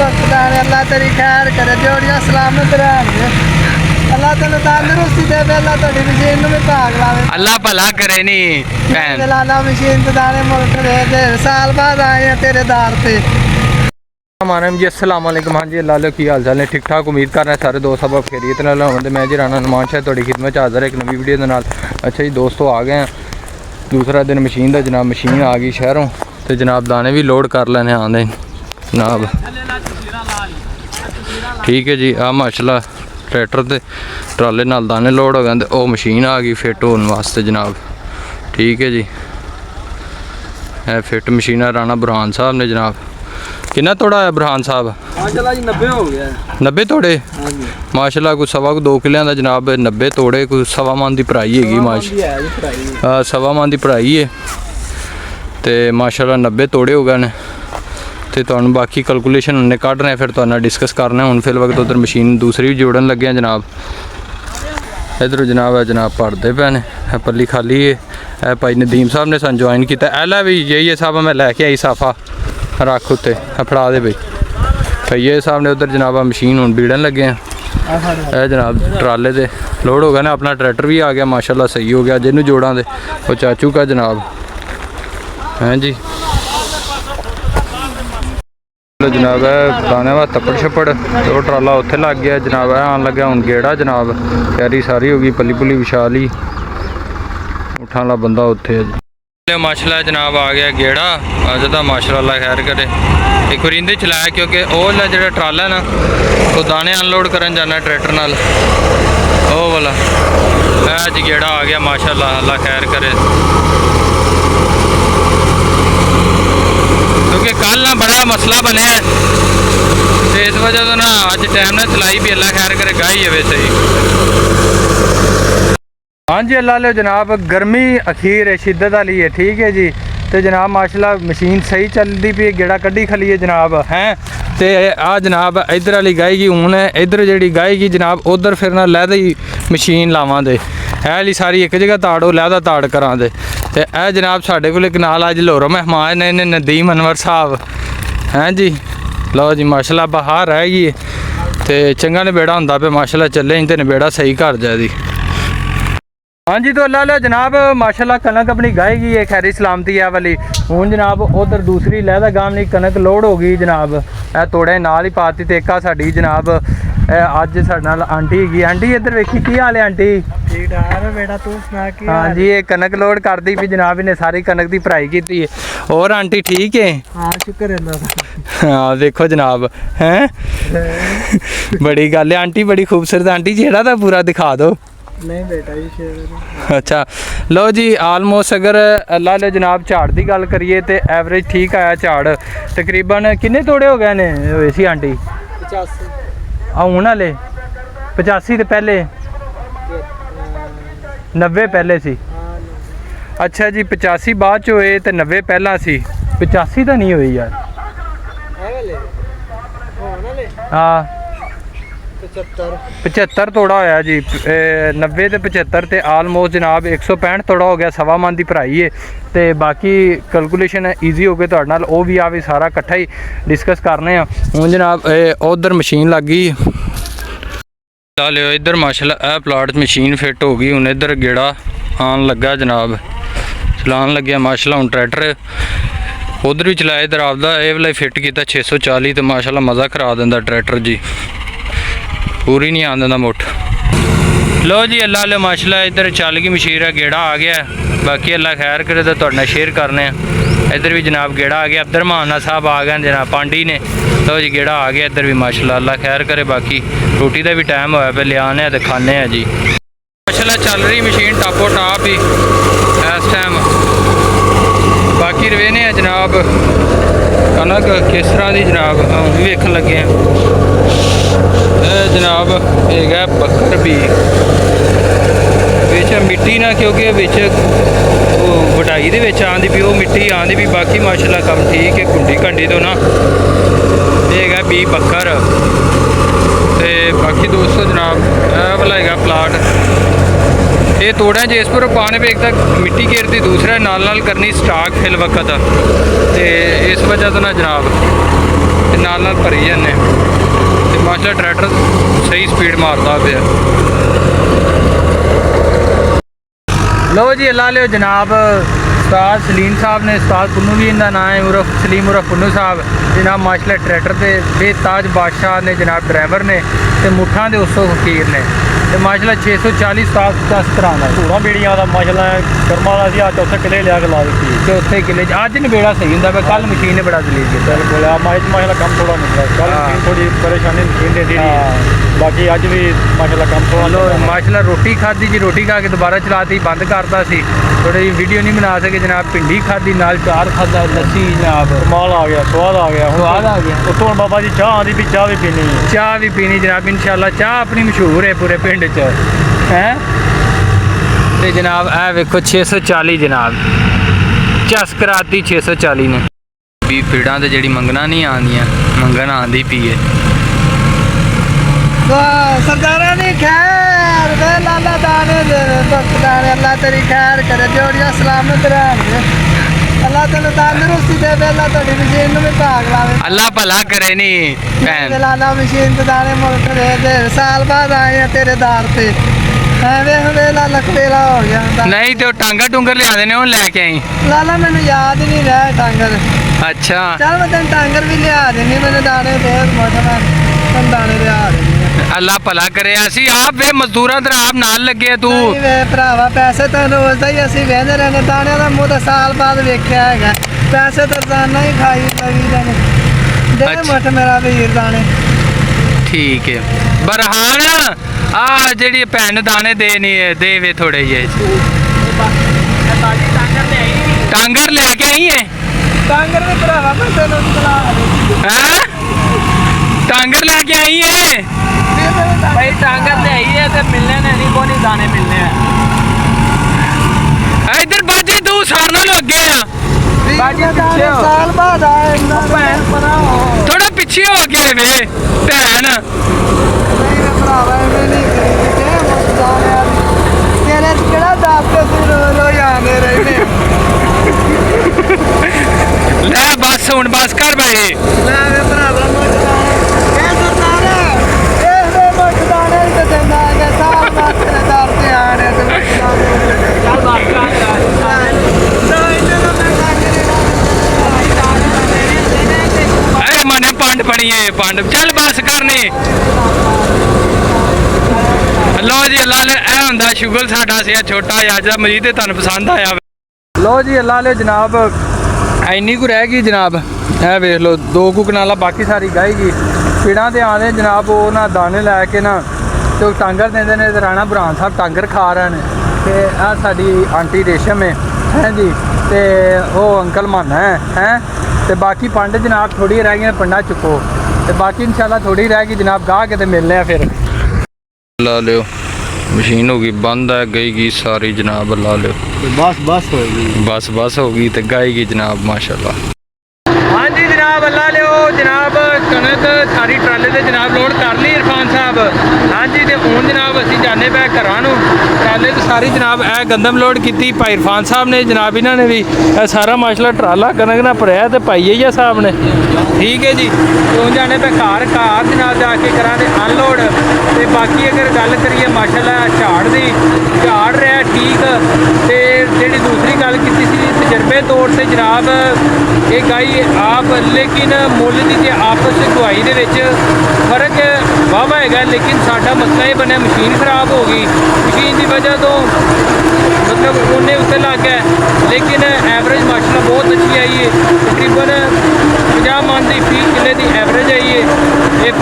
बख्शदा है। अल्लाह तेरी खैर करे, जोड़ियां सलामत रहन। अल्लाह तेन तंदुरुस्ती दे, अल्लाह तेरी मशीन भी भाग लावे। अल्लाह भला करे नहीं भैन। लाला मशीन ते दाने मुल्क दे साल बाद आए हैं तेरे दार पे। मानम जी अस्सलाम वालेकुम। हाँ जी अल्लाह की हाल चाल ने ठीक ठाक, उम्मीद कर रहे हैं सारे दोस्त सब खैरियत नाल होंदे। मैं जी राना नुमान शाह थोड़ी खिदमत हाज़र एक नवी वीडियो दे नाल। अच्छा जी दोस्तों आ गए हैं दूसरा दिन मशीन का जनाब। मशीन आ गई शहरों तो जनाब दाने भी लोड कर लेने आंदे जनाब। ठीक है जी आ माशाल्लाह ट्रैक्टर ते ट्राले नाल दाने लोड हो गए तो वह मशीन आ गई फिट होने वास्ते जनाब। ठीक है जी है फिट मशीन राणा बुरहान साहब ने जनाब। कितना तोड़ा है बुरहान साहब? माशाल्लाह जी 90 हो गया। 90 तोड़े माशाल्लाह कोई सवा 2 किलियां दा जनाब। 90 तोड़े कोई सवा मन की भराई हैगी माशा सवा मन की भराई है तो माशाल्लाह 90 तोड़े हो गए ने। तो तुहानू बाकी कैलकुलेशन उन्हें कढ़ रहे फिर तुहाडे नाल डिस्कस करना। हुण फिल वक्त उधर मशीन दूसरी भी जोड़न लगे हैं जनाब। इधर जनाब है जनाब भरते पे ने पल्ली खाली है। भाई नदीम साहब ने सन ज्वाइन किया। एला भी यही है साहब मैं लैके आई साफा रख उत्ते फड़ा दे बई भैया साहब ने उधर जनाब मशीन हुण बीड़न लगे हैं। यह जनाब ट्राले दे लोड हो गया ना। अपना ट्रैक्टर भी आ गया माशाल्लाह सही हो गया। जिन्होंने जोड़ा दे वो चाचू का जनाब हैं जी। जनाब है दाने वा तपड़ छपड़ तो ट्राला उत्थे लग गया जनाब। है आन लग्या हुण गेड़ा जनाब। तैयारी सारी हो गई पली पुली विछा ली उठान वाला बंदा उत्थे है जी। माशाल्लाह जनाब आ गया गेड़ा अज तो माशाल्लाह खैर करे। एक बार इंदे चलाया क्योंकि वह जो ट्राला ना तो दाने अनलोड करन जाना ट्रैक्टर नाल वो वाला है जी। गेड़ा आ गया माशाल्लाह अल्लाह खैर करे। क्योंकि कल ना बड़ा मसला बनया तो इस वजह तो ना अज टाइम ना चलाई भी अल्लाह खैर करे गाही जाए सही। हाँ जी अल्लाह लो जनाब गर्मी अखीर है शिद्दत वाली है। ठीक है जी तो जनाब माशाल्लाह मशीन सही चलती पी गेड़ा कड्डी खली है जनाब हैं। तो आ जनाब इधर वाली गाएगी हूँ इधर जी गाएगी जनाब उधर फिर ना लैदा ही मशीन लावां दे है सारी एक जगह ताड़ो लैदा ताड़ करा दे। तो यह जनाब साढ़े को नाल अज लाहौरों मेहमान ने इन्हें नदीम अनवर साहब हैं जी। लो जी माशाल्लाह बाहर रह गई तो चंगा नबेड़ा होंदा पे माशाल्लाह चले इंते नबेड़ा सही कर जाए जी। हाँ जी तो अल्लाह जनाब माशाल्लाह कनक अपनी गाएगी है खैरी सलामती है वाली। हूँ जनाब उधर दूसरी लैदा गामनी कनक लोड हो गई जनाब। ए तोड़े नाल ही पाती तो एक साड़ी जनाब अज साडे नाल आंटी हैगी। आंटी इधर वेखी की हाल है आंटी? ठीक ठाक है बेटा तू सुना की? हाँ जी ये कनक लोड कर दी भी जनाब इन्हें सारी कनक की भराई की है। और आंटी ठीक है? हाँ शुक्र है। हाँ देखो जनाब हैं बड़ी गल है आंटी बड़ी खूबसूरत आंटी जेड़ा तो पूरा दिखा दो। नहीं बेटा ये शेर। अच्छा लो जी आलमोस्ट अगर अल्लाह ले जनाब झाड़ की गल करिए तो एवरेज ठीक आया झाड़। तकरीबन किन्ने तोड़े हो गए ने वैसी आंटी? 85 हूँ वाले 85 तो पहले 90 पहले सी। अच्छा जी 85 बाद च होए तो 90 पहला सी 85 तो नहीं हुई यार। हाँ 75 तोड़ा होया जी 90 तो 75 तो आलमोस्ट जनाब 165 तोड़ा हो गया। सवा मन की भराई है तो बाकी कैलकुलेशन ईजी हो गए तुहाडे नाल वो भी आ भी सारा इकट्ठा ही डिस्कस करने। हूँ जनाब उधर मशीन लग गई लियो इधर माशाल्लाह प्लाट मशीन फिट हो गई। हूँ इधर गेड़ा आन लगा जनाब चलान लग्या माशाल्लाह। हूँ ट्रैक्टर उधर भी चलाया इधर आपदा ये वाला फिट किया 640 तो माशाल्लाह मज़ा करा दिंदा ट्रैक्टर जी पूरी नहीं आंदा मुठ। लो जी अल्लाह लो माशाल्लाह इधर चल गई मशीन है गेड़ा आ गया। बाकी अल्लाह खैर करे तो तुहाडे नाल शेयर करने। इधर भी जनाब गेड़ा आ गया। अब्दुल रहमान साहब आ गए जनाब पांडी ने। लो जी गेड़ा आ गया इधर भी माशाल्लाह अल्लाह खैर करे। बाकी रोटी का भी टाइम होया पे लियाने तो खाने हैं जी। माशाल्लाह चल रही मशीन टापो टाप ही इस टाइम। बाकी रवेने जनाब कनक किस तरह की जनाब हम भी वेखन लगे हैं। जनाब है बकर भी बिच मिट्टी ना क्योंकि बिच वढाई दे विच आंदी भी वो मिट्टी आंदी भी। बाकी माशाल्लाह कम ठीक है कुंडी घंडी तो ना है भी बकर। तो बाकी दोस्तों जनाब वाला है प्लाट ये तोड़ा जिस पर पाने पे एक तक मिट्टी घेरती दूसरा नाल नाल करनी स्टाक फिल वक्त तो इस वजह तो ना जनाब ਨਾਲ ਨਾਲ ਭਰੀ ਜਾਂਦੇ ਤੇ ਮਾਸ਼ਾਅੱਲਾ ਟਰੈਕਟਰ ਸਹੀ ਸਪੀਡ ਮਾਰਦਾ ਪਿਆ। ਲਓ ਜੀ ਲਾ ਲਿਓ ਜਨਾਬ ਉਸਤਾਦ ਸਲੀਮ ਸਾਹਿਬ ਨੇ, ਉਸਤਾਦ ਪੁੰਨੂ ਵੀ ਇਹਦਾ ਨਾਂ ਹੈ, ਉਰਫ ਸਲੀਮ ਉਰਫ ਪੁੰਨੂ ਸਾਹਿਬ ਜਨਾਬ। ਮਾਸ਼ਾਅੱਲਾ ਟਰੈਕਟਰ ਦੇ ਬੇਤਾਜ ਬਾਦਸ਼ਾਹ ਨੇ ਜਨਾਬ, ਡਰਾਈਵਰ ਨੇ ਤੇ ਮੁੱਠਾਂ ਦੇ ਉਸਤੋਂ ਫਕੀਰ ਨੇ ਤੇ ਮਾਸ਼ਾਅੱਲਾ 640 ਉਸਤਾਦ ਦਸ ਤਰ੍ਹਾਂ ਦਾ ਧੂੜਾਂ ਬੀੜੀਆਂ ਦਾ ਮਾਸ਼ਾਅੱਲਾ ਕਰਮਾਂ ਦਾ ਸੀ। ਆ ਚੌਥੇ ਕਿਲੇ ਲਿਆ ਕੇ ਲਾ ਦਿੱਤੀ। ਚੌਥੇ ਕਿਲੇ 'ਚ ਅੱਜ ਨਿਬੇੜਾ ਸਹੀ ਹੁੰਦਾ ਵਾ, ਕੱਲ ਮਸ਼ੀਨ ਨੇ ਬੜਾ ਦਲੀਲ ਕੀਤਾ। ਬਿਲਕੁਲ ਆ ਮਾਸ਼ਾਅੱਲਾ ਕੰਮ ਥੋੜਾ ਮਿਲਦਾ ਕੱਲ ਹਾਂ। ਥੋੜੀ ਪਰੇਸ਼ਾਨੀ ਮਸ਼ੀਨ ਦੇ ਦੀ ਹਾਂ। ਬਾਕੀ ਅੱਜ ਵੀ ਮਾਸ਼ਾਅੱਲਾ ਕੰਮ ਥੋੜਾ ਚਲੋ ਮਾਸ਼ਾਅੱਲਾ ਰੋਟੀ ਖਾਧੀ ਜੀ, ਰੋਟੀ ਖਾ ਕੇ ਦੁਬਾਰਾ ਚਲਾਤੀ, ਬੰਦ ਕਰਤਾ ਸੀ ਥੋੜੀ ਜਿਹੀ ਵੀਡੀਓ ਨਹੀਂ ਬਣਾ ਸਕੇ ਜਨਾਬ। ਭਿੰਡੀ ਖਾਧੀ ਨਾਲ ਚਾਰ ਖਾਧਾ, ਲੱਸੀ ਜਨਾਬ, ਮਾਲ ਆ ਗਿਆ, ਸਵਾਦ ਆ ਗਿਆ। ਸਵਾਦ ਆ ਗਿਆ। ਉੱਥੋਂ ਹੁਣ ਬਾਬਾ ਜੀ ਚਾਹ ਆਂਦੀ ਵੀ ਚਾਹ ਵੀ ਪੀਣੀ ਹੈ। ਚਾਹ ਵੀ ਪੀਣੀ ਜਨਾਬ ਇਨਸ਼ਾਅੱਲਾ। ਚਾਹ ਆਪਣੀ ਮਸ਼ਹੂਰ ਹੈ ਪੂਰੇ ਪਿੰਡ 'ਚ ਹੈ। ਤੇ ਜਨਾਬ ਇਹ ਵੇਖੋ 640 ਜਨਾਬ, ਝਸ ਕਰਾਤੀ 640 ਨੇ ਵੀ ਪੀੜਾਂ ਤੇ ਜਿਹੜੀ ਮੰਗਣਾ ਨਹੀਂ ਆਉਂਦੀਆਂ, ਮੰਗਣ ਆਉਂਦੀ ਪੀਏ। सरदारा ने खैर वे लाला दाने दे दाने अल्लाह तेरी खैर करे, जोड़ियां सलामत रहन, अल्लाह तेन तंदुरुस्ती दे, अल्लाह तेरी मशीन में भाग लावे, ਅੱਲਾ ਭਲਾ ਕਰੇ ਨੀ ਭੈਣ। लाला मशीन ते दाने मुल्क दे साल बाद आए हैं तेरे दार पे, ਵੇਖ ਵੇਲਾ ਲਖੇਰਾ ਹੋ ਗਿਆ। ਨਹੀਂ ਤੇ ਉਹ ਟਾਂਗਾ ਟੁੰਗਰ ਲਿਆਦੇ ਨੇ ਉਹ ਲੈ ਕੇ ਆਈ। ਲਾਲਾ ਮੈਨੂੰ ਯਾਦ ਹੀ ਨਹੀਂ ਰਿਹਾ ਟਾਂਗਰ। ਅੱਛਾ ਚੱਲ ਮੈਂ ਤੈਨੂੰ ਟਾਂਗਰ ਵੀ ਲਿਆ ਦੇਣੀ, ਮੈਨੂੰ ਦਾਣੇ ਦੇ ਮੋਟਾ ਮੈਂ ਦਾਣੇ ਲਿਆ ਦੇਣੀ। ਅੱਲਾ ਭਲਾ ਕਰੇ। ਅਸੀਂ ਆਪ ਵੇ ਮਜ਼ਦੂਰਾਂ ਤਰ੍ਹਾਂ ਆਪ ਨਾਲ ਲੱਗੇ ਤੂੰ। ਨਹੀਂ ਵੇ ਭਰਾਵਾ, ਪੈਸੇ ਤਾਂ ਰੋਜ਼ ਦਾ ਹੀ ਅਸੀਂ ਵੇਂਦੇ ਰਹਿੰਦੇ, ਦਾਣਿਆਂ ਦਾ ਮੂੰਹ ਤਾਂ ਸਾਲ ਬਾਅਦ ਵੇਖਿਆ ਹੈਗਾ, ਪੈਸੇ ਤਾਂ ਰੋਜ਼ਾਨਾ ਹੀ ਖਾਈ ਲਗੀ ਜਾਣੇ। ਦੇ ਅੱਛਾ। ਮੁੱਠ ਮੇਰਾ ਵੀਰ ਦਾਣੇ। ਠੀਕ ਹੈ ਬਰਹਾਨ, ਆ ਜਿਹੜੀ ਭੈਣ ਨੂੰ ਦਾਣੇ ਦੇ ਨਹੀਂ ਦੇਵੇ ਥੋੜੇ ਜਿਹੇ। ਟਾਂਗਰ ਲੈ ਕੇ ਆਈ ਹੈ। ਟਾਂਗਰ ਵੀ ਭਰਾਵਾ ਮੈਂ ਤੈਨੂੰ ਚਲਾ ਹੈਂ ਟਾਂਗਰ ਲੈ ਕੇ ਆਈ ਹੈ ਭਾਈ, ਟਾਂਗਰ ਤੇ ਆਈ ਹੈ ਤੇ ਮਿਲਨੇ ਨੇ ਨਹੀਂ, ਕੋਈ ਦਾਣੇ ਮਿਲਨੇ ਆ। ਇੱਧਰ ਬਾਜੀ ਤੂੰ ਸਾਰ ਨਾਲ ਅੱਗੇ ਆ, ਬਾਜੀ ਪਿੱਛੇ ਸਾਲ ਬਾਅਦ ਆਏ ਨਾ ਭੈਣ ਪਰਾ ਹੋ। ਥੋੜਾ ਪਿੱਛੇ ਹੋ ਕੇ ਵੇ ਭੈਣ। ਨਹੀਂ ਵੇ ਭਰਾਵਾ ਐਵੇਂ ਨਹੀਂ ਕਰੀ ਤੇ ਮੁਸਤਾਨੇ ਤੇਰੇ ਚ ਕਿਹੜਾ ਦਾਬ ਤੇ ਤੂੰ ਰੋ ਜਾਂਦੇ ਰਹਿੰਦੇ। ਲੈ ਬਸ ਹੁਣ ਬਸ ਕਰ ਬਈ। ਲੈ ਵੇ ਭਰਾਵਾ ਮੁਸਤਾਨੇ ਇਹ ਸਰਦਾਰਾ, ਇਹ ਵੇ ਮੁਸਤਾਨੇ ਤੇ ਦਿੰਦਾ ਹੈ ਸਾਲ ਬਾਅਦ ਤੇਰੇ ਦਾਬ ਤੇ ਆਣੇ ਤੇ ਮੁਸਤਾਨੇ ਚੱਲ ਬਾਤ ਕਰ ਅਰੇ ਮਨੇ ਪੰਡ ਪੜੀਏ ਪੰਡ, ਚੱਲ ਬਸ ਕਰਨੀ। ਲੋ ਜੀ ਅੱਲਾ ਨੇ ਇਹ ਹੁੰਦਾ ਸ਼ੁਗਲ ਸਾਡਾ ਸੀ ਛੋਟਾ ਜਿਹਾ ਅੱਜ ਦਾ ਮਜੀਦ ਤੇ ਤੁਹਾਨੂੰ ਪਸੰਦ ਆਇਆ। ਲੋ ਜੀ ਅੱਲਾ ਨੇ ਜਨਾਬ ਇੰਨੀ ਕੁ ਰਹਿ ਗਈ ਜਨਾਬ, ਇਹ ਵੇਖ ਲਓ 2 ਕੁ ਕਨਾਲਾ, ਬਾਕੀ ਸਾਰੀ ਗਾਏਗੀ। ਪੀੜਾਂ ਤੇ ਆਉਂਦੇ ਜਨਾਬ, ਉਹ ਨਾ ਦਾਣੇ ਲੈ ਕੇ ਨਾ ਤੇ ਉਹ ਟਾਂਗਰ ਦਿੰਦੇ ਨੇ ਤੇ ਰਾਣਾ ਬਰਾਨ ਸਾਹਿਬ ਟਾਂਗਰ ਖਾ ਰਹੇ ਨੇ। ਤੇ ਆ ਸਾਡੀ ਆਂਟੀ ਰੇਸ਼ਮ ਹੈ ਜੀ, ਤੇ ਉਹ ਅੰਕਲ ਮਾਨਾ ਹੈ ਤੇ ਬਾਕੀ ਪੰਡ ਜਨਾਬ ਥੋੜੀ ਰਹਿ ਗਈਆਂ, ਪੰਡਾ ਚੁੱਕੋ ਤੇ ਬਾਕੀ ਇਨਸ਼ਾਅੱਲਾ ਥੋੜੀ ਰਹਿ ਗਈ ਜਨਾਬ, ਗਾਹ ਕੇ ਤੇ ਮਿਲਨੇ ਆ ਫਿਰ। ਲਾ ਲਿਓ ਮਸ਼ੀਨ ਹੋ ਗਈ ਬੰਦ ਹੈ, ਗਈ ਸਾਰੀ ਜਨਾਬ। ਲਾ ਲਿਓ ਬਸ ਹੋ ਗਈ। ਬਸ ਹੋ ਗਈ ਤੇ ਗਾਏਗੀ ਜਨਾਬ ਮਾਸ਼ਾਅੱਲਾ। ਹਾਂਜੀ ਜਨਾਬ ਅੱਲਾ ਲਿਓ ਜਨਾਬ, ਕਣਕ ਸਾਰੀ ਟਰਾਲੇ ਤੇ ਜਨਾਬ ਲੋਡ ਕਰ ਲਈ ਇਰਫਾਨ ਸਾਹਿਬ। ਹਾਂਜੀ ਤੇ ਹੁਣ ਜਨਾਬ ਅਸੀਂ ਜਾਣੇ ਪਏ ਘਰਾਂ ਨੂੰ, ਟਰਾਲੇ ਤੇ ਸਾਰੀ ਜਨਾਬ ਇਹ ਗੰਦਮ ਲੋਡ ਕੀਤੀ ਭਾਈ ਇਰਫਾਨ ਸਾਹਿਬ ਨੇ ਜਨਾਬ, ਇਹਨਾਂ ਨੇ ਵੀ ਇਹ ਸਾਰਾ ਮਾਸ਼ਾਅੱਲਾ ਟਰਾਲਾ ਕਣਕ ਨਾਲ ਭਰਿਆ ਤੇ ਪਾਈਏ ਹੀ ਆ ਸਾਹਿਬ ਨੇ। ਠੀਕ ਹੈ ਜੀ, ਹੁਣ ਜਾਣੇ ਪਏ ਘਰ ਜਨਾਬ ਜਾ ਕੇ ਕਰਾਂਗੇ ਅਨਲੋਡ। ਤੇ ਬਾਕੀ ਅਗਰ ਗੱਲ ਕਰੀਏ ਮਾਸ਼ਾਅੱਲਾ ਝਾੜ ਦੀ, ਝਾੜ ਰਿਹਾ ਠੀਕ। ਤੇ ਜਿਹੜੀ ਦੂਸਰੀ ਗੱਲ ਕੀਤੀ ਸੀ ਤਜਰਬੇ ਤੌਰ ਤੇ ਜਨਾਬ, ਇਹ ਗਾਈ ਆਪ ਲੇਕਿਨ ਮੁੱਲ ਦੀ ਤੇ ਆਪਸ ਗਵਾਈ ਦੇ ਵਿੱਚ ਫਰਕ ਵਾਹਵਾ ਹੈਗਾ। ਲੇਕਿਨ ਸਾਡਾ ਮਸਲਾ ਇਹ ਬਣਿਆ ਮਸ਼ੀਨ ਖਰਾਬ ਹੋ ਗਈ, ਮਸ਼ੀਨ ਦੀ ਵਜ੍ਹਾ ਤੋਂ ਮਤਲਬ ਉਹਨੇ ਉੱਤੇ ਲੱਗ ਗਿਆ। ਲੇਕਿਨ ਐਵਰੇਜ ਮਾਸ਼ਾਅੱਲਾ ਬਹੁਤ ਅੱਛੀ ਆਈ ਹੈ, ਤਕਰੀਬਨ 50 ਮਣ ਦੀ 20 ਕਿੱਲੇ ਦੀ ਐਵਰੇਜ ਆਈ ਹੈ। ਇਹ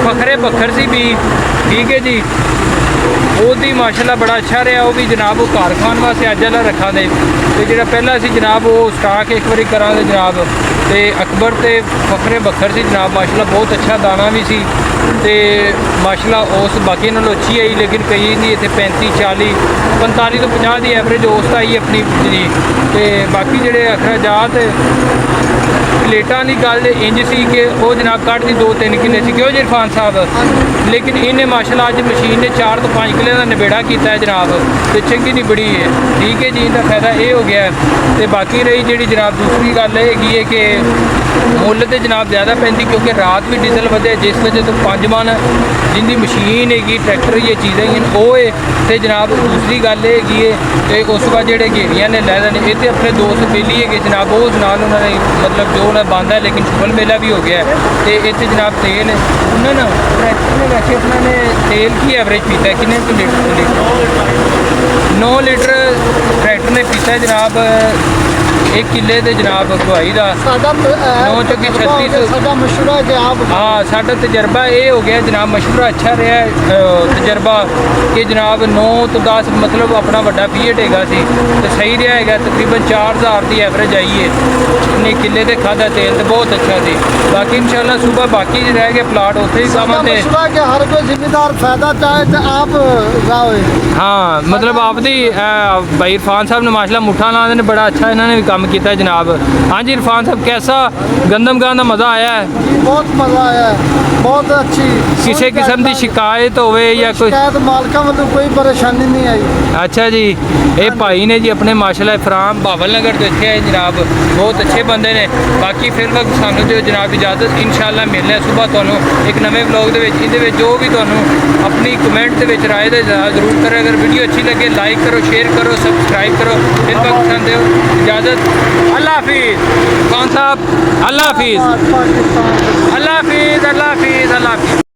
ਫਖਰੇ ਬੱਖਰ ਸੀ ਵੀ, ਠੀਕ ਹੈ ਜੀ। ਉਹਦੀ ਮਾਸ਼ਾਅੱਲਾ ਬੜਾ ਅੱਛਾ ਰਿਹਾ, ਉਹ ਵੀ ਜਨਾਬ ਉਹ ਘਰ ਖਾਣ ਵਾਸਤੇ ਅੱਜ ਵਾਲਾ ਰੱਖਾਂ ਦੇ। ਤੇ ਜਿਹੜਾ ਪਹਿਲਾਂ ਸੀ ਜਨਾਬ ਉਹ ਸਟਾਕ ਇੱਕ ਵਾਰੀ ਕਰਾਂਗੇ ਜਨਾਬ। ਤੇ ਅਕਬਰ ਤੇ ਫਖਰੇ ਬੱਖਰ ਸੀ ਜਨਾਬ, ਮਾਸ਼ਾਅੱਲਾ ਬਹੁਤ ਅੱਛਾ ਦਾਣਾ ਵੀ ਸੀ ਤੇ ਮਾਸ਼ਾਅੱਲਾ ਉਸ ਬਾਕੀ ਨਾਲੋਂ ਅੱਛੀ ਆਈ। ਲੇਕਿਨ ਕਈ ਦੀ ਇੱਥੇ 35 40 45 ਤੋਂ 50 ਦੀ ਐਵਰੇਜ ਉਸ ਆਈ ਆਪਣੀ ਜੀ। ਤੇ ਬਾਕੀ ਜਿਹੜੇ ਅਖਰਾਜਾਤ ਪਲੇਟਾਂ ਦੀ ਗੱਲ ਇੰਜ ਸੀ ਕਿ ਉਹ ਜਨਾਬ ਕੱਢ ਦੀ 2-3 ਕਿੱਲੇ ਸੀ, ਕਿਉਂ ਜੀ ਇਰਫਾਨ ਸਾਹਿਬ। ਲੇਕਿਨ ਇਹਨੇ ਮਾਸ਼ਾਅੱਲਾ ਅੱਜ ਮਸ਼ੀਨ ਨੇ 4 ਤੋਂ 5 ਕਿੱਲੇ ਦਾ ਨਿਬੇੜਾ ਕੀਤਾ ਹੈ ਜਨਾਬ, ਤੇ ਚੰਗੀ ਨਹੀਂ ਬੜੀ ਹੈ। ਠੀਕ ਹੈ ਜੀ, ਇਹਦਾ ਫਾਇਦਾ ਇਹ ਹੋ ਗਿਆ। ਤੇ ਬਾਕੀ ਰਹੀ ਜਿਹੜੀ ਜਨਾਬ ਦੂਸਰੀ ਗੱਲ ਇਹ ਹੈਗੀ ਹੈ ਕਿ ਮੁੱਲ ਤੇ ਜਨਾਬ ਜ਼ਿਆਦਾ ਪੈਂਦੀ ਕਿਉਂਕਿ ਰਾਤ ਵੀ ਡੀਜ਼ਲ ਵਧਿਆ ਜਿਸ ਵਜ੍ਹਾ ਤੋਂ 5 ਮਣ ਜਿੰਦੀ ਮਸ਼ੀਨ ਹੈਗੀ ਟਰੈਕਟਰ ਇਹ ਚੀਜ਼ਾਂ ਹੈਗੀਆਂ ਉਹ ਹੈ ਤੇ ਜਨਾਬ ਦੂਸਰੀ ਗੱਲ ਇਹ ਹੈਗੀ ਹੈ ਤੇ ਉਸ ਤੋਂ ਬਾਅਦ ਜਿਹੜੇ ਘੇਰੀਆਂ ਨੇ ਲੈ ਲੈਣੇ ਇਹ ਤੇ ਆਪਣੇ ਦੋਸਤ ਬੇਲੀ ਹੈਗੇ ਜਨਾਬ ਉਹ ਨਾਲ ਉਹਨਾਂ ਨੇ ਮਤਲਬ ਜੋ ਉਹਨਾਂ ਬੰਦ ਹੈ ਲੇਕਿਨ ਸ਼ੁਗਲ ਮੇਲਾ ਵੀ ਹੋ ਗਿਆ ਹੈ। ਤੇ ਇੱਥੇ ਜਨਾਬ ਤੇਲ ਉਹਨਾਂ ਨਾ ਟਰੈਕਟਰ ਨੇ ਵੈਸੇ ਉਹਨਾਂ ਨੇ ਤੇਲ ਕੀ ਐਵਰੇਜ ਪੀਤਾ ਕਿੰਨੇ ਕੁ ਲੀਟਰ 9 ਲੀਟਰ ਟਰੈਕਟਰ ਨੇ ਪੀਤਾ ਹੈ ਜਨਾਬ 1 ਕਿੱਲੇ ਦੇ ਜਨਾਬ ਅਗਵਾਈ ਦਾ ਸਾਡਾ 9 ਚੌਕੀ 36 ਸਾਡਾ ਮਸ਼ਹੂਰ ਹੈ ਆਪ ਹਾਂ ਸਾਡਾ ਤਜਰਬਾ ਇਹ ਹੋ ਗਿਆ ਜਨਾਬ ਮਸ਼ਵਰਾ ਅੱਛਾ ਰਿਹਾ ਤਜਰਬਾ ਕਿ ਜਨਾਬ 9 ਤੋਂ 10 ਮਤਲਬ ਆਪਣਾ ਵੱਡਾ ਫੀਟ ਹੈਗਾ ਸੀ ਤੇ ਸਹੀ ਰਿਹਾ ਹੈਗਾ ਤਕਰੀਬਨ 4000 ਦੀ ਐਵਰੇਜ ਆਈ ਹੈ ਨੇ ਕਿੱਲੇ ਦੇ ਖਾਦਾ ਤੇਲ ਤੇ ਬਹੁਤ ਅੱਛਾ ਸੀ ਬਾਕੀ ਇਨਸ਼ਾਅੱਲਾ ਸਵੇਰ ਬਾਕੀ ਰਹਿ ਗਏ ਪਲਾਟ ਉੱਥੇ ਹੀ ਕਾਮਾਂ ਤੇ ਮਸ਼ਹੂਰ ਕਿ ਹਰ ਕੋਈ ਜ਼ਿੰਮੇਦਾਰ ਫਾਇਦਾ ਚਾਹੇ ਤੇ ਆਪ ਜਾਵੇ ਹਾਂ ਮਤਲਬ ਆਪਦੀ ਭਾਈ ਇਰਫਾਨ ਸਾਹਿਬ ਨੇ ਮਾਸ਼ਾਅੱਲਾ ਮੁੱਠਾ ਲਾਉਂਦੇ ਨੇ ਬੜਾ ਅੱਛਾ ਇਹਨਾਂ ਨੇ ਵੀ ਕੰਮ ਕੀਤਾ ਜਨਾਬ ਹਾਂਜੀ ਇਰਫਾਨ ਸਾਹਿਬ कैसा गंदम गान ਦਾ ਮਜ਼ਾ ਆਇਆ ਹੈ ਬਹੁਤ ਮਜ਼ਾ ਆਇਆ ਬਹੁਤ ਅੱਛੀ ਕਿਸੇ ਕਿਸਮ ਦੀ ਸ਼ਿਕਾਇਤ ਹੋਵੇ ਜਾਂ ਕੋਈ ਸ਼ਿਕਾਇਤ ਮਾਲਕਾਂ ਵੱਲੋਂ ਕੋਈ ਪਰੇਸ਼ਾਨੀ ਨਹੀਂ ਆਈ ਅੱਛਾ ਜੀ ਇਹ ਭਾਈ ਨੇ ਜੀ ਆਪਣੇ ਮਾਸ਼ਾਅੱਲਾ ਇਫਰਾਮ ਬਾਵਲ ਨਗਰ ਤੋਂ ਇੱਥੇ ਆਏ ਜਨਾਬ ਬਹੁਤ ਅੱਛੇ ਬੰਦੇ ਨੇ ਬਾਕੀ ਫਿਰ ਵਕਤ ਸਾਨੂੰ ਦਿਓ ਜਨਾਬ ਇਜਾਜ਼ਤ ਇਨਸ਼ਾਅੱਲਾ ਮਿਲਦੇ ਹਾਂ ਸਵੇਰ ਤੁਹਾਨੂੰ ਇੱਕ ਨਵੇਂ ਵਲੌਗ ਦੇ ਵਿੱਚ ਇਹਦੇ ਵਿੱਚ ਜੋ ਵੀ ਤੁਹਾਨੂੰ ਆਪਣੀ ਕਮੈਂਟ ਦੇ ਵਿੱਚ ਰਾਏ ਦਾ ਇਜ਼ਹਾਰ ਜ਼ਰੂਰ ਕਰੋ ਅਗਰ ਵੀਡੀਓ ਅੱਛੀ ਲੱਗੇ ਲਾਈਕ ਕਰੋ ਸ਼ੇਅਰ ਕਰੋ ਸਬਸਕ੍ਰਾइब करो फिर वक्त ਸਾਨੂੰ ਦਿਓ इजाज़त अल्लाह हाफिज़ खान साहब अल्लाह हाफिज़ पाकिस्तान अल्लाह हाफिज़ अल्लाह हाफिज़ अल्लाह हाफिज़